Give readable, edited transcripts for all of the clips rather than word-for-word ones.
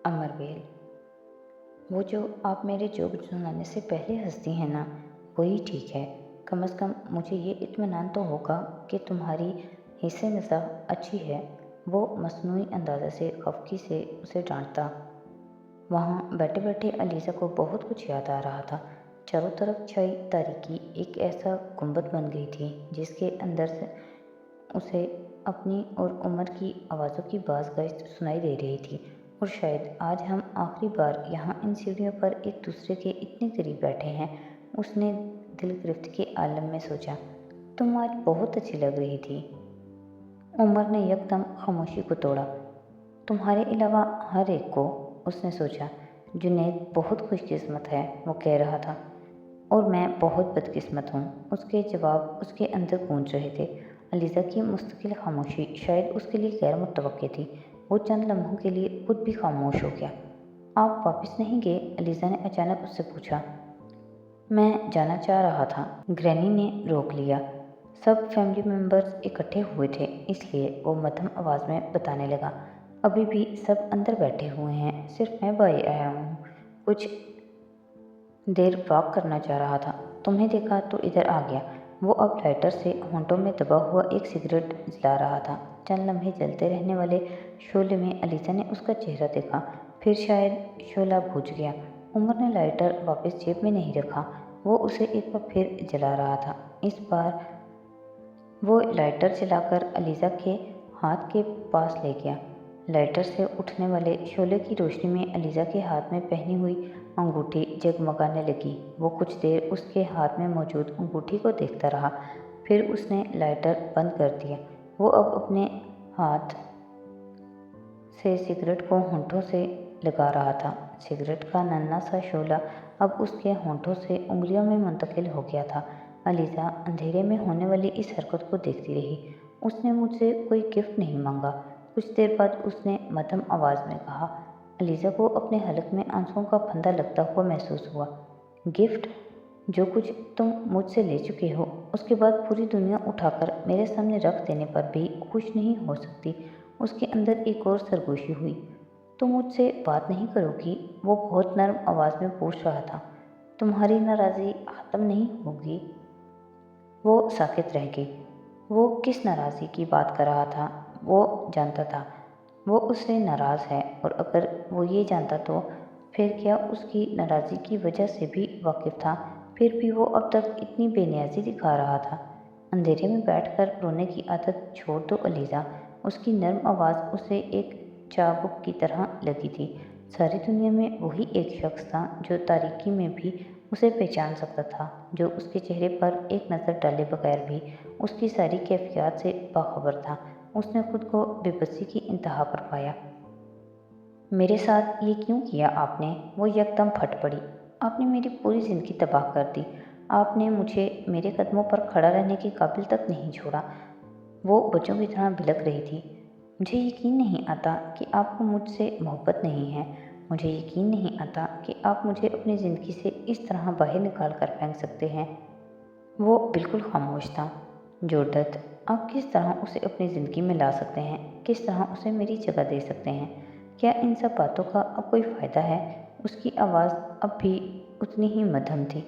अमरवेल। वो जो आप मेरे जोक सुनाने से पहले हंसती हैं ना, वही ठीक है। कम से कम मुझे ये इत्मीनान तो होगा कि तुम्हारी हिस्से मज़ाह अच्छी है। वो मसनूई अंदाज़े से खफकी से उसे डांटता। वहाँ बैठे बैठे अलीज़ा को बहुत कुछ याद आ रहा था। चारों तरफ छाई तारीकी एक ऐसा गुंबद बन गई थी जिसके अंदर से उसे अपनी और उमर की आवाज़ों की बाज़गाश्त सुनाई दे रही थी। और शायद आज हम आखिरी बार यहाँ इन सीढ़ियों पर एक दूसरे के इतने करीब बैठे हैं। उसने दिल गिरफ्त के आलम में सोचा। तुम आज बहुत अच्छी लग रही थी। उमर ने यकदम खामोशी को तोड़ा। तुम्हारे अलावा हर एक को, उसने सोचा। जुनैद बहुत खुशकिस्मत है, वो कह रहा था। और मैं बहुत बदकिस्मत हूँ, उसके जवाब उसके अंदर गूंज रहे थे। अलीज़ा की मुस्तकिल खामोशी शायद उसके लिए गैर मुतवक्की थी। वो चंद लम्हों के लिए खुद भी खामोश हो गया। आप वापस नहीं गए? अलीज़ा ने अचानक उससे पूछा। मैं जाना चाह रहा था, ग्रैनी ने रोक लिया। सब फैमिली मेम्बर्स इकट्ठे हुए थे, इसलिए वो मध्यम आवाज़ में बताने लगा। अभी भी सब अंदर बैठे हुए हैं, सिर्फ मैं बाहर आया हूँ। कुछ देर वॉक करना चाह रहा था, तुम्हें देखा तो इधर आ गया। वो अब लाइटर से होंठों में दबा हुआ एक सिगरेट जला रहा था। चंद लम्हे जलते रहने वाले शोले में अलीज़ा ने उसका चेहरा देखा, फिर शायद शोला बुझ गया। उमर ने लाइटर वापस जेब में नहीं रखा। वो उसे एक बार फिर जला रहा था। इस बार वो लाइटर जलाकर अलीज़ा के हाथ के पास ले गया। लाइटर से उठने वाले शोले की रोशनी में अलीज़ा के हाथ में पहनी हुई अंगूठी जगमगाने लगी। वो कुछ देर उसके हाथ में मौजूद अंगूठी को देखता रहा, फिर उसने लाइटर बंद कर दिया। वो अब अपने हाथ से सिगरेट को होंठों से लगा रहा था। सिगरेट का नन्हा सा शोला अब उसके होंठों से उंगलियों में मुंतकिल हो गया था। अलीज़ा अंधेरे में होने वाली इस हरकत को देखती रही। उसने मुझसे कोई गिफ्ट नहीं मांगा। कुछ देर बाद उसने मध्यम आवाज़ में कहा। अलीज़ा को अपने हलक में आंसुओं का फंदा लगता हुआ महसूस हुआ। गिफ्ट? जो कुछ तुम मुझसे ले चुके हो, उसके बाद पूरी दुनिया उठाकर मेरे सामने रख देने पर भी खुश नहीं हो सकती। उसके अंदर एक और सरगोशी हुई। तुम मुझसे बात नहीं करोगी? वो बहुत नर्म आवाज़ में पूछ रहा था। तुम्हारी नाराज़गी ख़त्म नहीं होगी? वो साकित रह गई। वो किस नाराज़गी की बात कर रहा था? वो जानता था वो उससे नाराज़ है, और अगर वो ये जानता तो फिर क्या उसकी नाराज़गी की वजह से भी वाकिफ़ था। फिर भी वो अब तक इतनी बेनियाज़ी दिखा रहा था। अंधेरे में बैठकर रोने की आदत छोड़ दो अलीज़ा। उसकी नर्म आवाज़ उसे एक चाबुक की तरह लगी थी। सारी दुनिया में वही एक शख्स था जो तारीकी में भी उसे पहचान सकता था, जो उसके चेहरे पर एक नज़र डाले बगैर भी उसकी सारी कैफियत से बाखबर था। उसने खुद को बेबसी की इंतहा पर पाया। मेरे साथ ये क्यों किया आपने? वो यकदम फट पड़ी। आपने मेरी पूरी ज़िंदगी तबाह कर दी। आपने मुझे मेरे कदमों पर खड़ा रहने के काबिल तक नहीं छोड़ा। वो बच्चों की तरह बिलख रही थी। मुझे यकीन नहीं आता कि आपको मुझसे मोहब्बत नहीं है। मुझे यकीन नहीं आता कि आप मुझे अपनी ज़िंदगी से इस तरह बाहर निकाल कर फेंक सकते हैं। वो बिल्कुल खामोश था। जोरदत्त, आप किस तरह उसे अपनी ज़िंदगी में ला सकते हैं? किस तरह उसे मेरी जगह दे सकते हैं? क्या इन सब बातों का अब कोई फ़ायदा है? उसकी आवाज़ अब भी उतनी ही मध्यम थी।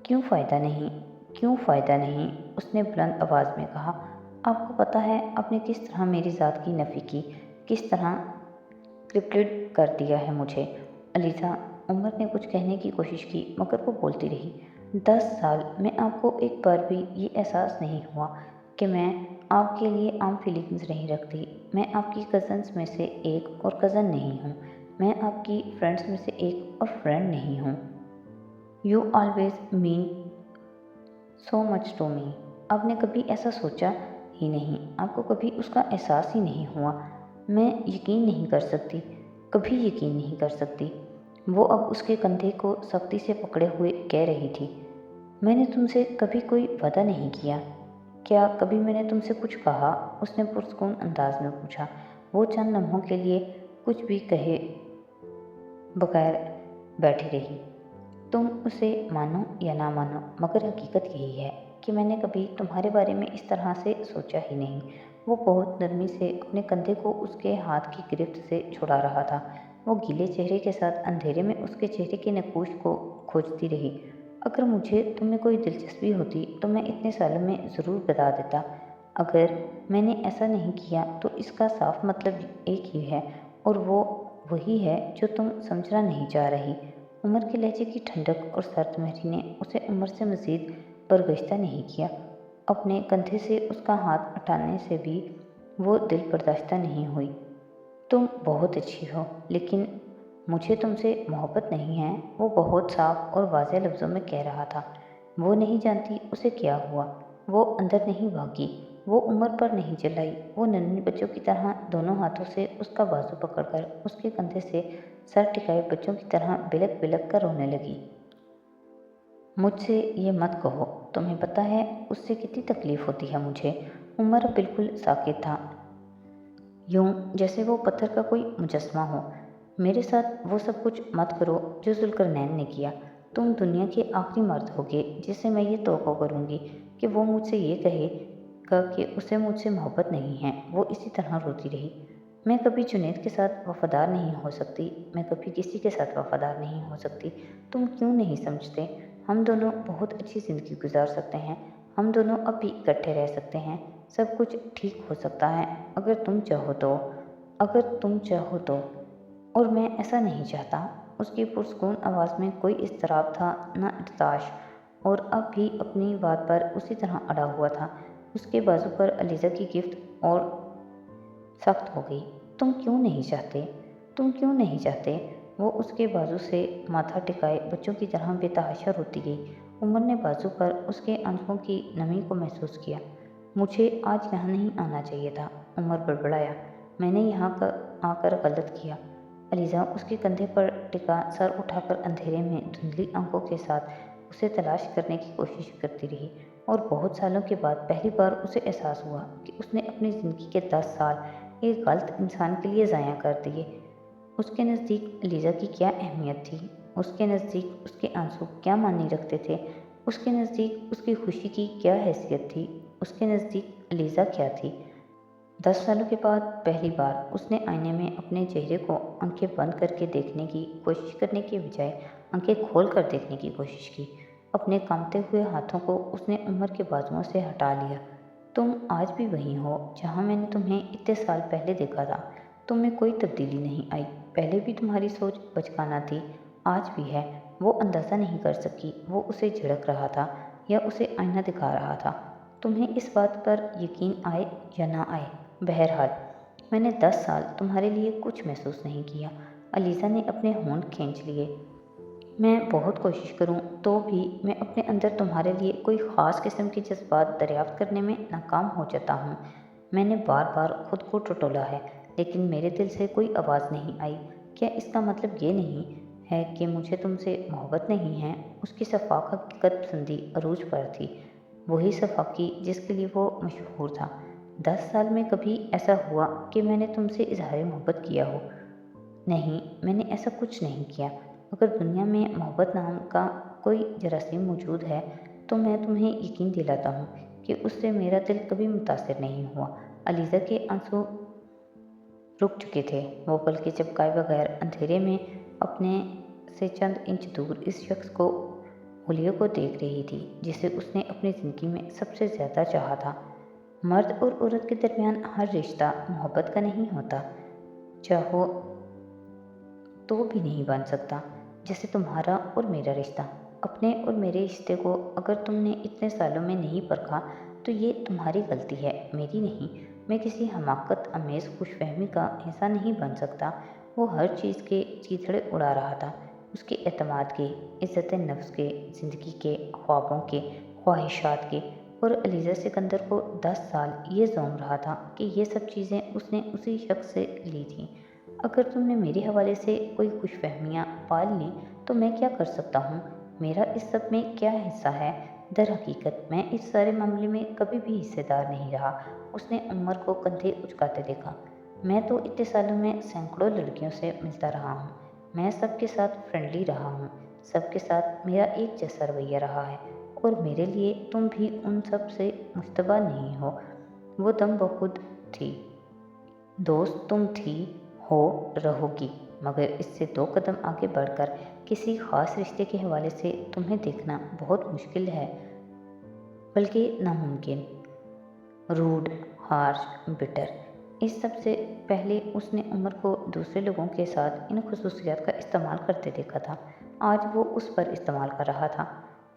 क्यों फ़ायदा नहीं? क्यों फ़ायदा नहीं? उसने बुलंद आवाज़ में कहा। आपको पता है आपने किस तरह मेरी ज़ात की नफ़ी की, किस तरह क्रिप्टेड कर दिया है मुझे। अलीज़ा, उमर ने कुछ कहने की कोशिश की मगर वो बोलती रही। 10 साल में आपको एक बार भी ये एहसास नहीं हुआ कि मैं आपके लिए आम फीलिंग्स नहीं रखती। मैं आपकी कज़न्स में से एक और कज़न नहीं हूँ। मैं आपकी फ्रेंड्स में से एक और फ्रेंड नहीं हूँ। You always mean so much to me. आपने कभी ऐसा सोचा ही नहीं, आपको कभी उसका एहसास ही नहीं हुआ। मैं यकीन नहीं कर सकती, कभी यकीन नहीं कर सकती। वो अब उसके कंधे को सख्ती से पकड़े हुए कह रही थी। मैंने तुमसे कभी कोई वादा नहीं किया। क्या कभी मैंने तुमसे कुछ कहा? उसने पुरस्कून अंदाज में पूछा। वो चंद लम्हों के लिए कुछ भी कहे बगैर बैठी रही। तुम उसे मानो या ना मानो, मगर हकीकत यही है कि मैंने कभी तुम्हारे बारे में इस तरह से सोचा ही नहीं। वो बहुत नरमी से अपने कंधे को उसके हाथ की गिरफ्त से छुड़ा रहा था। वो गीले चेहरे के साथ अंधेरे में उसके चेहरे के नक्काश को खोजती रही। अगर मुझे तुम में कोई दिलचस्पी होती तो मैं इतने सालों में ज़रूर बता देता। अगर मैंने ऐसा नहीं किया तो इसका साफ मतलब एक ही है, और वो वही है जो तुम समझना नहीं चाह रही। उमर के लहजे की ठंडक और सर्द महरी ने उसे उमर से मज़ीद बरगश्ता नहीं किया। अपने कंधे से उसका हाथ हटाने से भी वो दिल बर्दाश्त नहीं हुई। तुम बहुत अच्छी हो, लेकिन मुझे तुमसे मोहब्बत नहीं है, वो बहुत साफ और वाज़ेह लफ्ज़ों में कह रहा था। वो नहीं जानती उसे क्या हुआ। वो अंदर नहीं भागी, वो उमर पर नहीं चिल्लाई। वो नन्हे बच्चों की तरह दोनों हाथों से उसका बाजू पकड़कर उसके कंधे से सर टिकाए बच्चों की तरह बिलक बिलक कर रोने लगी। मुझसे ये मत कहो, तुम्हें पता है उससे कितनी तकलीफ़ होती है मुझे। उमर बिल्कुल साकित था, यूं जैसे वो पत्थर का कोई मुजस्मा हो। मेरे साथ वो सब कुछ मत करो जो जुल्करनैन ने किया। तुम दुनिया के आखिरी मर्द होगे जिसे मैं ये तौक़ा करूँगी कि वो मुझसे ये कहेगा कि उसे मुझसे मोहब्बत नहीं है। वो इसी तरह रोती रही। मैं कभी जुनैद के साथ वफ़ादार नहीं हो सकती, मैं कभी किसी के साथ वफ़ादार नहीं हो सकती। तुम क्यों नहीं समझते? हम दोनों बहुत अच्छी ज़िंदगी गुजार सकते हैं। हम दोनों अब भी इकट्ठे रह सकते हैं। सब कुछ ठीक हो सकता है, अगर तुम चाहो तो। अगर तुम चाहो तो। और मैं ऐसा नहीं चाहता। उसकी पुरसकून आवाज़ में कोई इज़्तिराब था, न इत्ताश, और अब भी अपनी बात पर उसी तरह अड़ा हुआ था। उसके बाजू पर अलीज़ा की गिरफ्त और सख्त हो गई। तुम क्यों नहीं चाहते? तुम क्यों नहीं चाहते? वो उसके बाजू से माथा टिकाए बच्चों की तरह बेतहाशा रोती गई। उमर ने बाजू पर उसके आंसुओं की नमी को महसूस किया। मुझे आज यहाँ नहीं आना चाहिए था, उमर बड़बड़ाया। मैंने यहाँ आकर गलत किया। अलीज़ा उसके कंधे पर टिका सर उठाकर अंधेरे में धुंधली आंखों के साथ उसे तलाश करने की कोशिश करती रही, और बहुत सालों के बाद पहली बार उसे एहसास हुआ कि उसने अपनी ज़िंदगी के 10 साल एक गलत इंसान के लिए ज़ाया कर दिए। उसके नज़दीक अलीज़ा की क्या अहमियत थी? उसके नज़दीक उसके आंसू क्या मायने रखते थे? उसके नज़दीक उसकी खुशी की क्या हैसियत थी? उसके नज़दीक अलीज़ा क्या थी? 10 सालों के बाद पहली बार उसने आईने में अपने चेहरे को आंखें बंद करके देखने की कोशिश करने के बजाय आंखें खोल कर देखने की कोशिश की। अपने कांपते हुए हाथों को उसने उमर के बाजुओं से हटा लिया। तुम आज भी वही हो जहाँ मैंने तुम्हें इतने साल पहले देखा था। तुम में कोई तब्दीली नहीं आई। पहले भी तुम्हारी सोच बचकाना थी, आज भी है। वो अंदाज़ा नहीं कर सकी वो उसे झिड़क रहा था या उसे आईना दिखा रहा था। तुम्हें इस बात पर यकीन आए या ना आए, बहरहाल मैंने 10 साल तुम्हारे लिए कुछ महसूस नहीं किया। अलीज़ा ने अपने होंठ खींच लिए। मैं बहुत कोशिश करूं तो भी मैं अपने अंदर तुम्हारे लिए कोई ख़ास किस्म के जज्बात दरियाफ्त करने में नाकाम हो जाता हूँ। मैंने बार बार खुद को टटोला है, लेकिन मेरे दिल से कोई आवाज़ नहीं आई। क्या इसका मतलब ये नहीं है कि मुझे तुमसे मोहब्बत नहीं है? उसकी शफ़ाक़ हकीकत पसंदी अरूज पर थी, वही शफ़ाक़ी जिसके लिए वो मशहूर था। 10 साल में कभी ऐसा हुआ कि मैंने तुमसे इजहार मोहब्बत किया हो? नहीं, मैंने ऐसा कुछ नहीं किया। अगर दुनिया में मोहब्बत नाम का कोई जरासीम मौजूद है, तो मैं तुम्हें यकीन दिलाता हूँ कि उससे मेरा दिल कभी मुतासिर नहीं हुआ। अलीज़ा के आंसू रुक चुके थे। वो पलकें झपकाए बगैर अंधेरे में अपने से चंद इंच दूर इस शख्स को हुलिया को देख रही थी जिसे उसने अपनी ज़िंदगी में सबसे ज़्यादा चाहा था। मर्द और औरत के दरमियान हर रिश्ता मोहब्बत का नहीं होता, चाहो तो भी नहीं बन सकता। जैसे तुम्हारा और मेरा रिश्ता। अपने और मेरे रिश्ते को अगर तुमने इतने सालों में नहीं परखा तो ये तुम्हारी गलती है, मेरी नहीं। मैं किसी हमाकत अमेज़ खुशफहमी का हिस्सा नहीं बन सकता। वो हर चीज़ के चीथड़े उड़ा रहा था, उसके एतमाद के, इज़्ज़त नफ्स के, ज़िंदगी के, ख्वाबों के, ख्वाहिशात के। और अलीज़ा सिकंदर को 10 साल ये ज़ौम रहा था कि ये सब चीज़ें उसने उसी शख्स से ली थीं। अगर तुमने मेरे हवाले से कोई खुशफहमियाँ पाल लीं तो मैं क्या कर सकता हूँ? मेरा इस सब में क्या हिस्सा है? दरहकीकत मैं इस सारे मामले में कभी भी हिस्सेदार नहीं रहा। उसने उमर को कंधे उचकाते देखा। मैं तो इतने सालों में सैकड़ों लड़कियों से मिलता रहा हूँ। मैं सबके साथ फ्रेंडली रहा हूँ। सबके साथ मेरा एक जैसा रवैया रहा है, और मेरे लिए तुम भी उन सब से मुश्तबा नहीं हो। वो दम बखुद थी। दोस्त तुम थी, हो, रहोगी। मगर इससे 2 कदम आगे बढ़कर किसी ख़ास रिश्ते के हवाले से तुम्हें देखना बहुत मुश्किल है, बल्कि नामुमकिन। रूड, हार्श, बिटर, इस सब से पहले उसने उमर को दूसरे लोगों के साथ इन खसूसियात का इस्तेमाल करते देखा था। आज वो उस पर इस्तेमाल कर रहा था।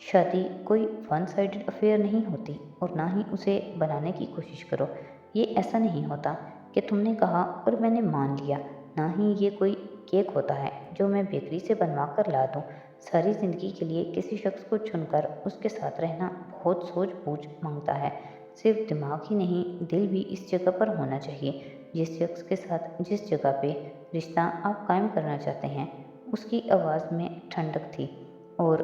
शादी कोई वन साइडेड अफेयर नहीं होती और ना ही उसे बनाने की कोशिश करो। ये ऐसा नहीं होता कि तुमने कहा और मैंने मान लिया। ना ही ये कोई केक होता है जो मैं बेकरी से बनवा कर ला दूँ। सारी ज़िंदगी के लिए किसी शख्स को चुनकर उसके साथ रहना बहुत सूझ-बूझ मांगता है। सिर्फ दिमाग ही नहीं, दिल भी इस जगह पर होना चाहिए। जिस शख्स के साथ जिस जगह पे रिश्ता आप कायम करना चाहते हैं, उसकी आवाज़ में ठंडक थी और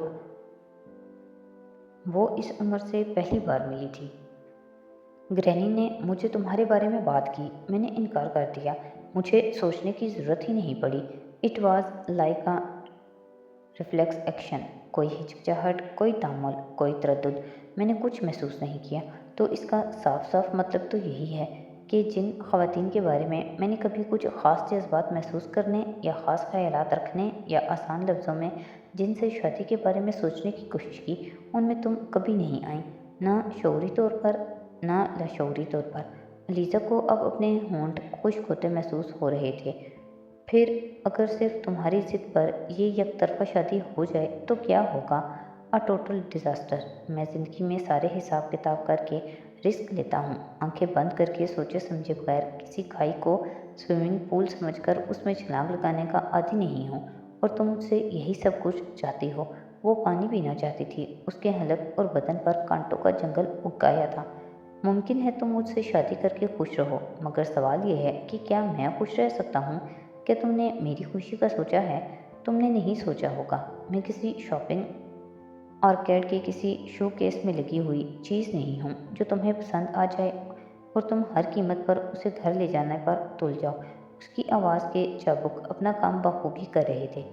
वो इस उम्र से पहली बार मिली थी। ग्रैनी ने मुझे तुम्हारे बारे में बात की, मैंने इनकार कर दिया। मुझे सोचने की ज़रूरत ही नहीं पड़ी। It was like a reflex action. कोई हिचकिचाहट, कोई तामुल, कोई तरद्दुद, मैंने कुछ महसूस नहीं किया। तो इसका साफ साफ मतलब तो यही है कि जिन ख़वातीन के बारे में मैंने कभी कुछ ख़ास जज्बात महसूस करने या ख़ास ख़यालात रखने या आसान लफ्ज़ों में जिनसे शादी के बारे में सोचने की कोशिश की, उनमें तुम कभी नहीं आई। ना शऊरी तौर पर, ना लाशऊरी तौर पर। अलीज़ा को अब अपने होंठ खुश्क होते महसूस हो रहे थे। फिर अगर सिर्फ तुम्हारी ज़िद पर ये यकतरफ़ा शादी हो जाए तो क्या होगा? A total disaster. मैं ज़िंदगी में सारे हिसाब किताब करके रिस्क लेता हूँ, आंखें बंद करके सोचे समझे बगैर किसी खाई को स्विमिंग पूल समझकर उसमें छलांग लगाने का आदी नहीं हूँ। और तुम मुझसे यही सब कुछ चाहती हो। वो पानी पीना चाहती थी। उसके हलक और बदन पर कांटों का जंगल उग गया था। मुमकिन है तुम मुझसे शादी करके खुश रहो, मगर सवाल यह है कि क्या मैं खुश रह सकता हूँ? क्या तुमने मेरी खुशी का सोचा है? तुमने नहीं सोचा होगा। मैं किसी शॉपिंग आर्केड के किसी शो केस में लगी हुई चीज़ नहीं हूँ जो तुम्हें पसंद आ जाए और तुम हर कीमत पर उसे घर ले जाने पर तुल जाओ। उसकी आवाज़ के चाबुक अपना काम बखूबी कर रहे थे।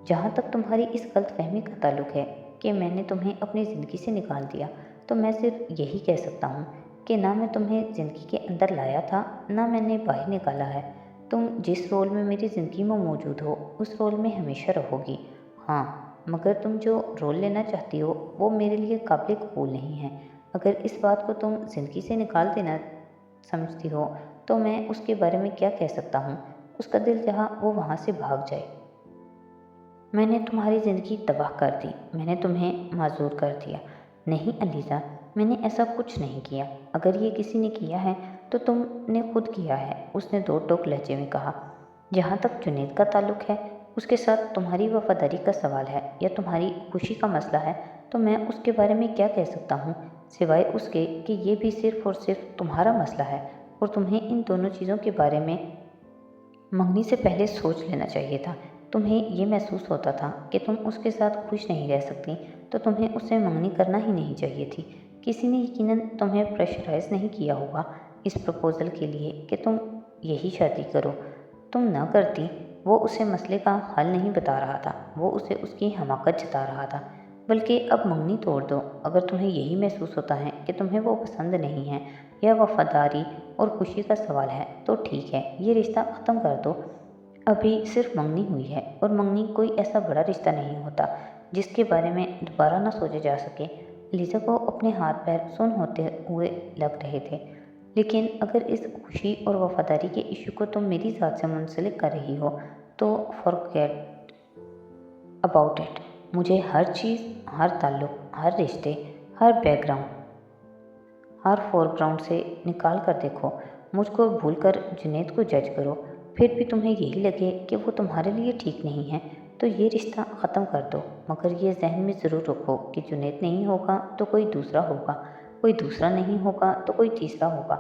जहाँ तक तुम्हारी इस गलतफहमी का ताल्लुक है कि मैंने तुम्हें अपनी ज़िंदगी से निकाल दिया, तो मैं सिर्फ यही कह सकता हूँ कि ना मैं तुम्हें ज़िंदगी के अंदर लाया था, ना मैंने बाहर निकाला है। तुम जिस रोल में मेरी ज़िंदगी में मौजूद हो, उस रोल में हमेशा रहोगी। हाँ, मगर तुम जो रोल लेना चाहती हो वो मेरे लिए काबिल कबूल नहीं है। अगर इस बात को तुम ज़िंदगी से निकाल देना समझती हो, तो मैं उसके बारे में क्या कह सकता हूँ? उसका दिल जहाँ वो वहाँ से भाग जाए। मैंने तुम्हारी ज़िंदगी तबाह कर दी। मैंने तुम्हें माज़ूर कर दिया। नहीं अलीज़ा, मैंने ऐसा कुछ नहीं किया। अगर ये किसी ने किया है तो तुमने खुद किया है, उसने दो टोक लहजे में कहा। जहाँ तक जुनैद का ताल्लुक है, उसके साथ तुम्हारी वफादारी का सवाल है या तुम्हारी खुशी का मसला है, तो मैं उसके बारे में क्या कह सकता हूँ, सिवाय उसके कि ये भी सिर्फ़ और सिर्फ तुम्हारा मसला है और तुम्हें इन दोनों चीज़ों के बारे में मंगनी से पहले सोच लेना चाहिए था। तुम्हें ये महसूस होता था कि तुम उसके साथ खुश नहीं रह सकती, तो तुम्हें उससे मंगनी करना ही नहीं चाहिए थी। किसी ने यकीनन तुम्हें प्रेशराइज़ नहीं किया होगा इस प्रपोज़ल के लिए कि तुम यही शादी करो। तुम न करती, वो उसे मसले का हल नहीं बता रहा था, वो उसे उसकी हमाकत जता रहा था। बल्कि अब मंगनी तोड़ दो। अगर तुम्हें यही महसूस होता है कि तुम्हें वो पसंद नहीं है या वफादारी और खुशी का सवाल है, तो ठीक है, ये रिश्ता ख़त्म कर दो। अभी सिर्फ मंगनी हुई है और मंगनी कोई ऐसा बड़ा रिश्ता नहीं होता जिसके बारे में दोबारा ना सोचा जा सके। लीजा को अपने हाथ पैर सुन्न होते हुए लग रहे थे। लेकिन अगर इस खुशी और वफादारी के इशू को तुम मेरी ज़ात से मुंसलिक कर रही हो, तो फॉरगेट अबाउट इट। मुझे हर चीज़, हर ताल्लुक, हर रिश्ते, हर बैकग्राउंड, हर फोरग्राउंड से निकाल कर देखो। मुझको भूलकर जुनैद को जज करो, फिर भी तुम्हें यही लगे कि वो तुम्हारे लिए ठीक नहीं है, तो ये रिश्ता ख़त्म कर दो। मगर ये जहन में ज़रूर रखो कि जुनैद नहीं होगा तो कोई दूसरा होगा, कोई दूसरा नहीं होगा तो कोई तीसरा होगा।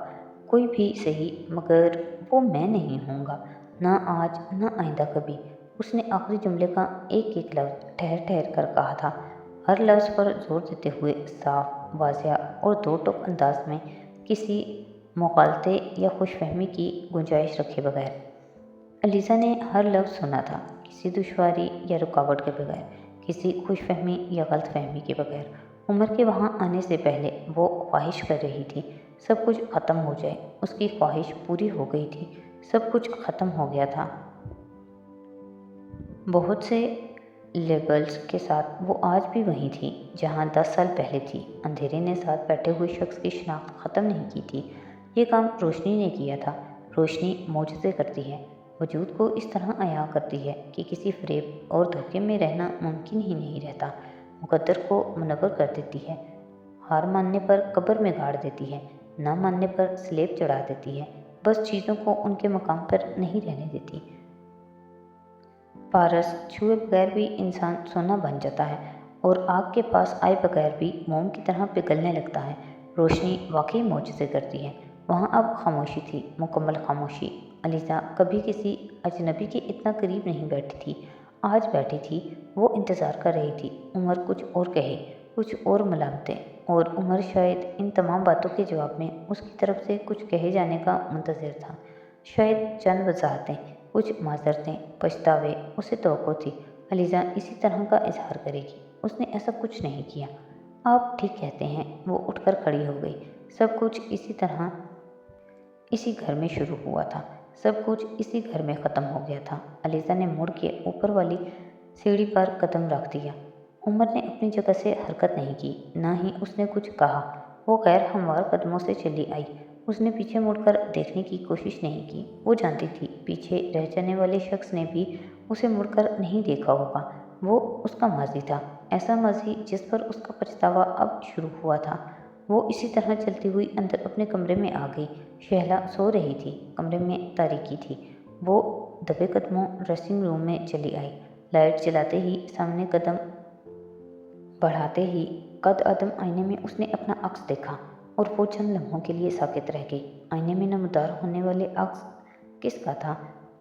कोई भी सही, मगर वो मैं नहीं होऊंगा, ना आज ना आइंदा कभी। उसने आखिरी जुमले का एक एक लफ्ज़ ठहर ठहर कर कहा था, हर लफ्ज़ पर जोर देते हुए, साफ, वाज़िया और दो टोक अंदाज में, किसी मुग़ालते या खुशफहमी की गुंजाइश रखे बगैर। अलीज़ा ने हर लफ्ज़ सुना था, किसी दुश्वारी या रुकावट के बगैर, किसी खुशफहमी या गलतफहमी के बगैर। उमर के वहाँ आने से पहले वो ख्वाहिश कर रही थी सब कुछ ख़त्म हो जाए। उसकी ख्वाहिश पूरी हो गई थी, सब कुछ ख़त्म हो गया था। बहुत से लेबल्स के साथ वो आज भी वहीं थी जहाँ 10 साल पहले थी। अंधेरे ने साथ बैठे हुए शख्स की शिनाख्त ख़त्म नहीं की थी। ये काम रोशनी ने किया था। रोशनी मौजज़े करती है, वजूद को इस तरह अया करती है कि किसी फ़रेब और धोखे में रहना मुमकिन ही नहीं रहता। मुक़द्दर को मुनव्वर कर देती है, हार मानने पर कब्र में गाड़ देती है, ना मानने पर स्लेब चढ़ा देती है, बस चीज़ों को उनके मकाम पर नहीं रहने देती। पारस छुए बगैर भी इंसान सोना बन जाता है और आग के पास आए बगैर भी मोम की तरह पिघलने लगता है। रोशनी वाकई मौजज़े करती है। वहाँ अब खामोशी थी, मुकम्मल खामोशी। अलीज़ा कभी किसी अजनबी के इतना करीब नहीं बैठी थी, आज बैठी थी। वो इंतज़ार कर रही थी उमर कुछ और कहे, कुछ और मलामतें, और उमर शायद इन तमाम बातों के जवाब में उसकी तरफ से कुछ कहे जाने का मुंतज़िर था। शायद चंद वजाहतें, कुछ माजरतें, पछतावे। उसे तवक्को थी अलीज़ा इसी तरह का इजहार करेगी। उसने ऐसा कुछ नहीं किया। आप ठीक कहते हैं। वो उठकर खड़ी हो गई। सब कुछ इसी तरह इसी घर में शुरू हुआ था, सब कुछ इसी घर में ख़त्म हो गया था। अलीज़ा ने मुड़ के ऊपर वाली सीढ़ी पर कदम रख दिया। उमर ने अपनी जगह से हरकत नहीं की, न ही उसने कुछ कहा। वो गैर हमवार कदमों से चली आई। उसने पीछे मुड़कर देखने की कोशिश नहीं की। वो जानती थी पीछे रह जाने वाले शख्स ने भी उसे मुड़कर नहीं देखा होगा। वो उसका माजी था, ऐसा माजी जिस पर उसका पछतावा अब शुरू हुआ था। वो इसी तरह चलती हुई अंदर अपने कमरे में आ गई। शहला सो रही थी, कमरे में तारीकी थी। वो दबे कदमों ड्रेसिंग रूम में चली आई। लाइट जलाते ही, सामने कदम बढ़ाते ही कद अदम आईने में उसने अपना अक्स देखा और वो चंद लम्हों के लिए साकित रह गई। आईने में नमदार होने वाले अक्स किसका था?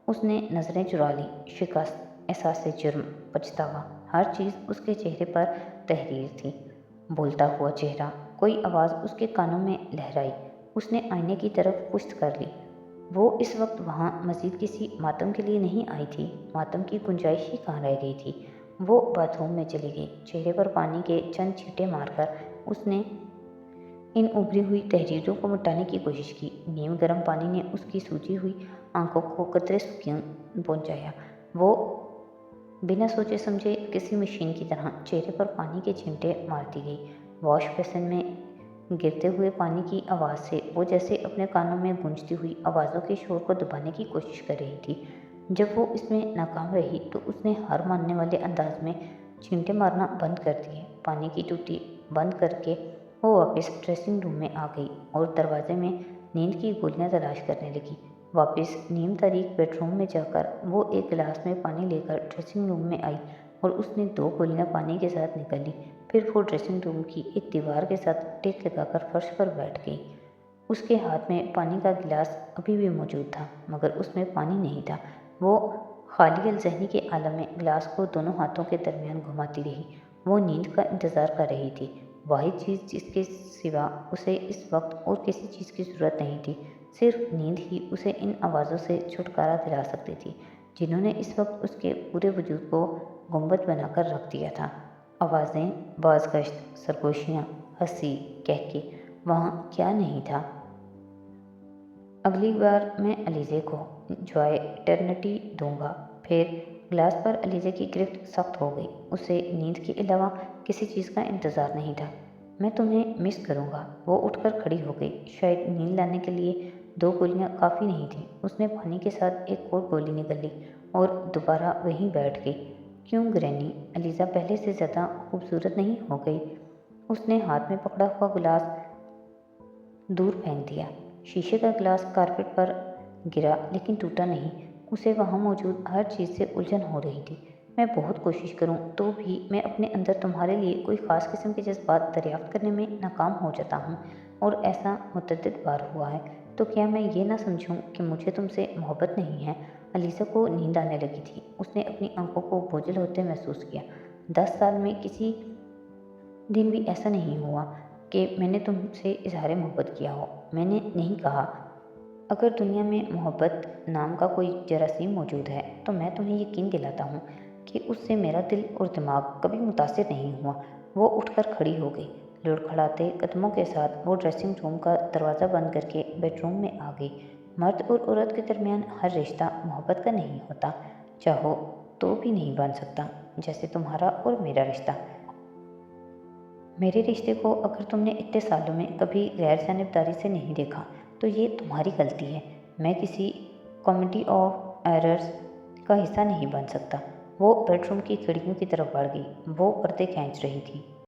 उसने नज़रें चुरा ली। शिकस्त, एहसास जुर्म, पछतावा, हर चीज़ उसके चेहरे पर तहरीर थी। बोलता हुआ चेहरा। कोई आवाज़ उसके कानों में लहराई। उसने आईने की तरफ पुश्त कर ली। वो इस वक्त वहाँ मज़ीद किसी मातम के लिए नहीं आई थी। मातम की गुंजाइश ही कहाँ रह गई थी। वो बाथरूम में चली गई। चेहरे पर पानी के चंद छींटे मारकर उसने इन उभरी हुई तहरीरों को मिटाने की कोशिश की। नीम गर्म पानी ने उसकी सूजी हुई आंखों को कतरे सुकून पहुँचाया। वो बिना सोचे समझे किसी मशीन की तरह चेहरे पर पानी के छींटे मारती गई। वॉश बेसिन में गिरते हुए पानी की आवाज़ से वो जैसे अपने कानों में गूंजती हुई आवाज़ों के शोर को दबाने की कोशिश कर रही थी। जब वो इसमें नाकाम रही तो उसने हार मानने वाले अंदाज में छींटे मारना बंद कर दिए। पानी की टूटी बंद करके वो वापस ड्रेसिंग रूम में आ गई और दरवाजे में नींद की गोलियां तलाश करने लगी। वापस नीम तारीक बेडरूम में जाकर वो एक गिलास में पानी लेकर ड्रेसिंग रूम में आई और उसने 2 गोलियां पानी के साथ निकाली। फिर वो ड्रेसिंग रूम की एक दीवार के साथ टेक लगाकर फर्श पर बैठ गई। उसके हाथ में पानी का गिलास अभी भी मौजूद था, मगर उसमें पानी नहीं था। वो खाली अलज़हनी के आलम में गिलास को दोनों हाथों के दरमियान घुमाती रही। वो नींद का इंतज़ार कर रही थी, वाहिद चीज़ जिसके सिवा उसे इस वक्त और किसी चीज़ की ज़रूरत नहीं थी। सिर्फ नींद ही उसे इन आवाज़ों से छुटकारा दिला सकती थी, जिन्होंने इस वक्त उसके पूरे वजूद को गुंबद बनाकर रख दिया था। आवाज़ें, बाज़गश्त, सरगोशियाँ, हंसी, कहके, वहाँ क्या नहीं था? अगली बार मैं अलीज़े को जॉय इटर्निटी दूंगा। फिर ग्लास पर अलीज़े की गिरफ्त सख्त हो गई। उसे नींद के अलावा किसी चीज़ का इंतज़ार नहीं था। मैं तुम्हें मिस करूँगा। वो उठकर खड़ी हो गई। शायद नींद लाने के लिए 2 गोलियाँ काफ़ी नहीं थीं। उसने पानी के साथ एक और गोली निगल ली और दोबारा वहीं बैठ गई। क्यों ग्रैनी, अलीज़ा पहले से ज़्यादा खूबसूरत नहीं हो गई? उसने हाथ में पकड़ा हुआ गिलास दूर फेंक दिया। शीशे का गिलास कारपेट पर गिरा लेकिन टूटा नहीं। उसे वहाँ मौजूद हर चीज़ से उलझन हो रही थी। मैं बहुत कोशिश करूँ तो भी मैं अपने अंदर तुम्हारे लिए कोई ख़ास किस्म के जज्बात दरियाफ्त करने में नाकाम हो जाता हूँ, और ऐसा मुतअद्दिद बार हुआ है। तो क्या मैं ये ना समझूँ कि मुझे तुमसे मोहब्बत नहीं है? अलीज़ा को नींद आने लगी थी। उसने अपनी आंखों को बोझल होते महसूस किया। 10 साल में किसी दिन भी ऐसा नहीं हुआ कि मैंने तुमसे इजहार मोहब्बत किया हो। मैंने नहीं कहा। अगर दुनिया में मोहब्बत नाम का कोई जरासीम मौजूद है तो मैं तुम्हें यकीन दिलाता हूँ कि उससे मेरा दिल और दिमाग कभी मुतासिर नहीं हुआ। वो उठकर खड़ी हो गई। लड़खड़ाते कदमों के साथ वो ड्रेसिंग रूम का दरवाज़ा बंद करके बेडरूम में आ गई। मर्द और औरत के दरमियान हर रिश्ता मोहब्बत का नहीं होता। चाहो تو بھی نہیں بن سکتا جیسے تمہارا اور میرا رشتہ۔ میرے رشتے کو اگر تم نے اتنے سالوں میں کبھی غیر جانبداری سے نہیں دیکھا تو یہ تمہاری غلطی ہے۔ میں کسی کمیٹی آف ایررز کا حصہ نہیں بن سکتا۔ وہ بیڈ روم کی کھڑکیوں کی طرف بڑھ گئی۔ وہ پردے کھینچ رہی تھی۔